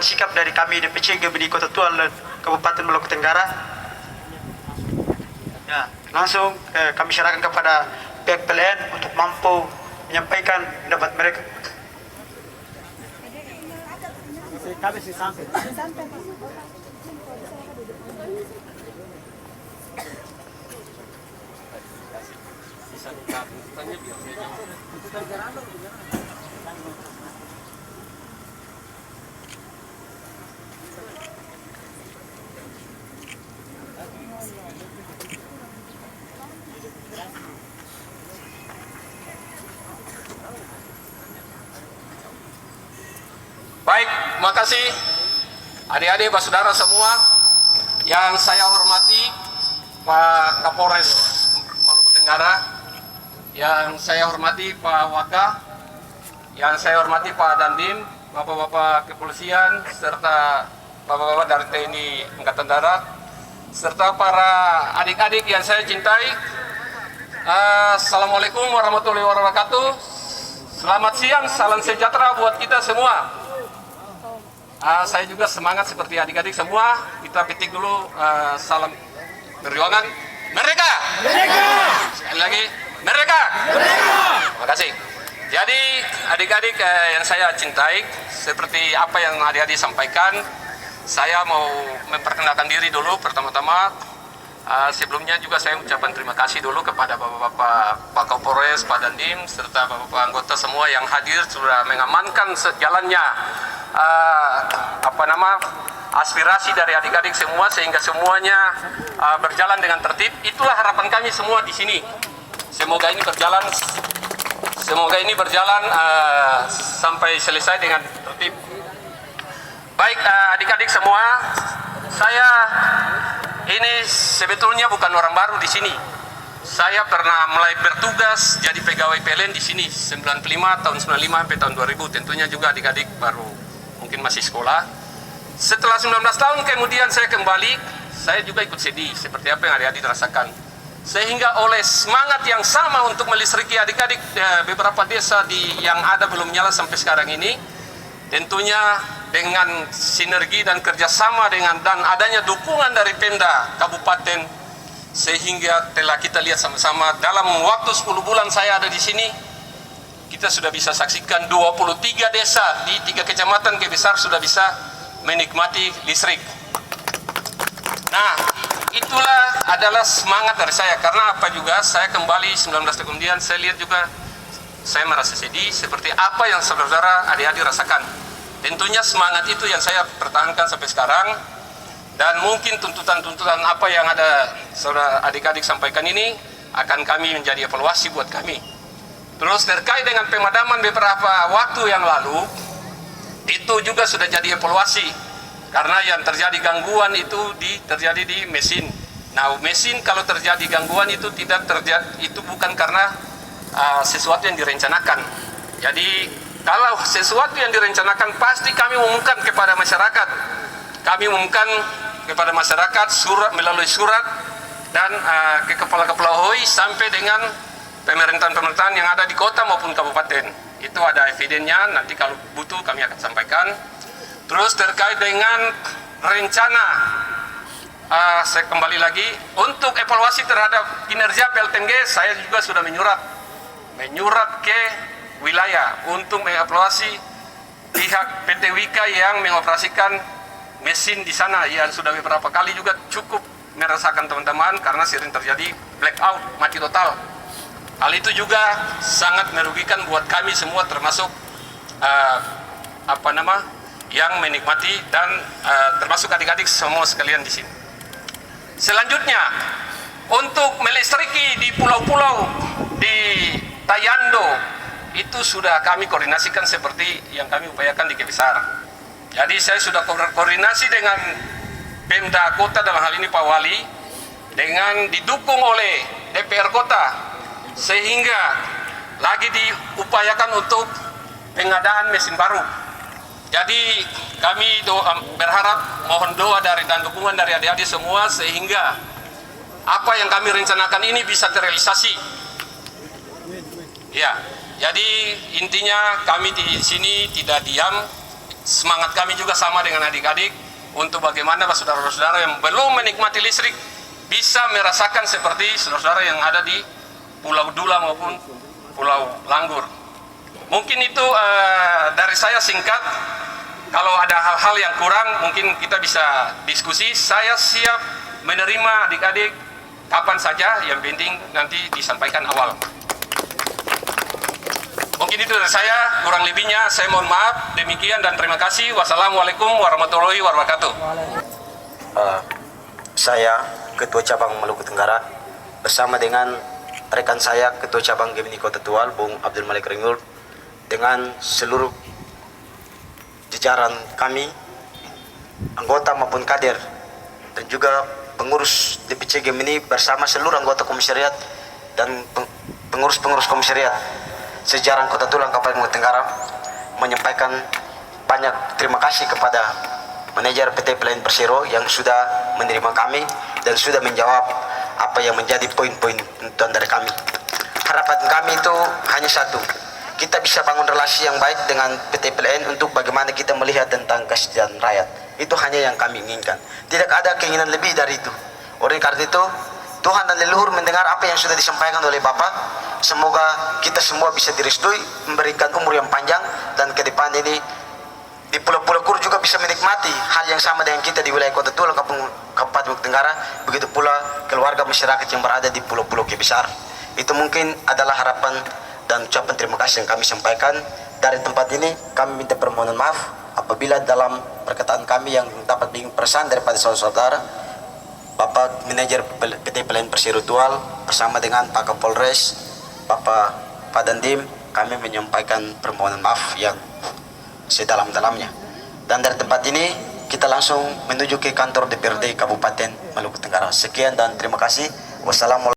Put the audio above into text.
sikap dari kami DPC GBD Kota Tual dan Kabupaten Maluku Tenggara. Ya, langsung kami serahkan kepada pihak PLN untuk mampu menyampaikan pendapat mereka. Baik, makasih adik-adik, Pak saudara semua yang saya hormati, Pak Kapolres Maluku Tenggara, yang saya hormati Pak Waka, yang saya hormati Pak Dandim, Bapak-bapak kepolisian, serta Bapak-bapak dari TNI Angkatan Darat, serta para adik-adik yang saya cintai. Assalamualaikum warahmatullahi wabarakatuh. Selamat siang, salam sejahtera buat kita semua. Saya juga semangat seperti adik-adik semua. Kita petik dulu salam perjuangan. Merdeka! Merdeka! Sekali lagi, merdeka! Merdeka! Terima kasih. Jadi adik-adik yang saya cintai, seperti apa yang adik-adik sampaikan, saya mau memperkenalkan diri dulu pertama-tama. Sebelumnya juga saya ucapkan terima kasih dulu kepada bapak-bapak Pak Kapolres, Pak Dandim, serta bapak-bapak anggota semua yang hadir sudah mengamankan sejalannya aspirasi dari adik-adik semua sehingga semuanya berjalan dengan tertib. Itulah harapan kami semua di sini. Semoga ini berjalan sampai selesai dengan tertib. Baik adik-adik semua, saya ini sebetulnya bukan orang baru di sini. Saya pernah mulai bertugas jadi pegawai PLN di sini 95 tahun 95 sampai tahun 2000. Tentunya juga adik-adik baru mungkin masih sekolah. Setelah 19 tahun kemudian saya kembali, saya juga ikut sedih seperti apa yang adik-adik rasakan. Sehingga oleh semangat yang sama untuk melistriki adik-adik beberapa desa yang ada belum nyala sampai sekarang ini, tentunya dengan sinergi dan kerjasama dan adanya dukungan dari Pemda Kabupaten, sehingga telah kita lihat sama-sama dalam waktu 10 bulan saya ada di sini, kita sudah bisa saksikan 23 desa di 3 kecamatan besar sudah bisa menikmati listrik. Nah, itulah adalah semangat dari saya. Karena apa juga, saya kembali 19 tahun kemudian, saya lihat juga, saya merasa sedih seperti apa yang saudara adik-adik rasakan. Tentunya semangat itu yang saya pertahankan sampai sekarang. Dan mungkin tuntutan-tuntutan apa yang ada saudara adik-adik sampaikan ini akan kami menjadi evaluasi buat kami. Terus terkait dengan pemadaman beberapa waktu yang lalu, itu juga sudah jadi evaluasi. Karena yang terjadi gangguan itu terjadi di mesin. Nah, mesin kalau terjadi gangguan itu tidak terjadi, itu bukan karena sesuatu yang direncanakan. Jadi kalau sesuatu yang direncanakan pasti kami umumkan kepada masyarakat. Kami umumkan kepada masyarakat melalui surat dan ke kepala-kepala HOI sampai dengan pemerintahan-pemerintahan yang ada di kota maupun kabupaten. Itu ada evidennya, nanti kalau butuh kami akan sampaikan. Terus terkait dengan rencana, saya kembali lagi, untuk evaluasi terhadap kinerja PLTMG, saya juga sudah menyurat ke wilayah untuk mengevaluasi pihak PT Wika yang mengoperasikan mesin di sana, yang sudah beberapa kali juga cukup merasakan teman-teman karena sering terjadi blackout, mati total. Hal itu juga sangat merugikan buat kami semua, termasuk yang menikmati dan termasuk adik-adik semua sekalian di sini. Selanjutnya, untuk melistriki di pulau-pulau di Tayando, itu sudah kami koordinasikan seperti yang kami upayakan di Kebesar. Jadi saya sudah koordinasi dengan Pemda Kota, dalam hal ini Pak Wali, dengan didukung oleh DPR Kota, sehingga lagi diupayakan untuk pengadaan mesin baru. Jadi kami berharap, mohon doa dan dukungan dari adik-adik semua, sehingga apa yang kami rencanakan ini bisa terrealisasi. Ya, jadi intinya kami di sini tidak diam, semangat kami juga sama dengan adik-adik untuk bagaimana saudara-saudara yang belum menikmati listrik bisa merasakan seperti saudara-saudara yang ada di Pulau Dula maupun Pulau Langgur. Mungkin itu dari saya singkat. Kalau ada hal-hal yang kurang mungkin kita bisa diskusi. Saya siap menerima adik-adik kapan saja, yang penting nanti disampaikan awal. Mungkin itu dari saya, kurang lebihnya saya mohon maaf. Demikian dan terima kasih. Wassalamualaikum warahmatullahi wabarakatuh. Saya Ketua Cabang Maluku Tenggara bersama dengan rekan saya Ketua Cabang Gemini Kota Tual Bung Abdul Malik Ringul dengan seluruh jajaran kami, anggota maupun kader, dan juga pengurus DPC Gemini bersama seluruh anggota komisariat dan pengurus-pengurus komisariat sejarah Kota Tulang Kabupaten Maluku Tenggara menyampaikan banyak terima kasih kepada manajer PT PLN Persero yang sudah menerima kami dan sudah menjawab apa yang menjadi poin-poin tuntutan dari kami. Harapan kami itu hanya satu, kita bisa bangun relasi yang baik dengan PT PLN untuk bagaimana kita melihat tentang kesejahteraan rakyat. Itu hanya yang kami inginkan. Tidak ada keinginan lebih dari itu. Oleh karena itu, Tuhan dan leluhur mendengar apa yang sudah disampaikan oleh Bapak. Semoga kita semua bisa direstui, memberikan umur yang panjang, dan ke depan ini di Pulau-Pulau Kur juga bisa menikmati hal yang sama dengan kita di wilayah Kota Tulang, Kabupaten Maluku Tenggara. Begitu pula keluarga masyarakat yang berada di pulau-pulau besar. Itu mungkin adalah harapan dan ucapan terima kasih yang kami sampaikan. Dari tempat ini kami minta permohonan maaf apabila dalam perkataan kami yang dapat bikin perasaan daripada saudara-saudara. Bapak manajer PT PLN Persero Tual bersama dengan Pak Kapolres, Bapak Dandim, kami menyampaikan permohonan maaf yang sedalam-dalamnya. Dan dari tempat ini kita langsung menuju ke kantor DPRD Kabupaten Maluku Tenggara. Sekian dan terima kasih. Wassalamualaikum.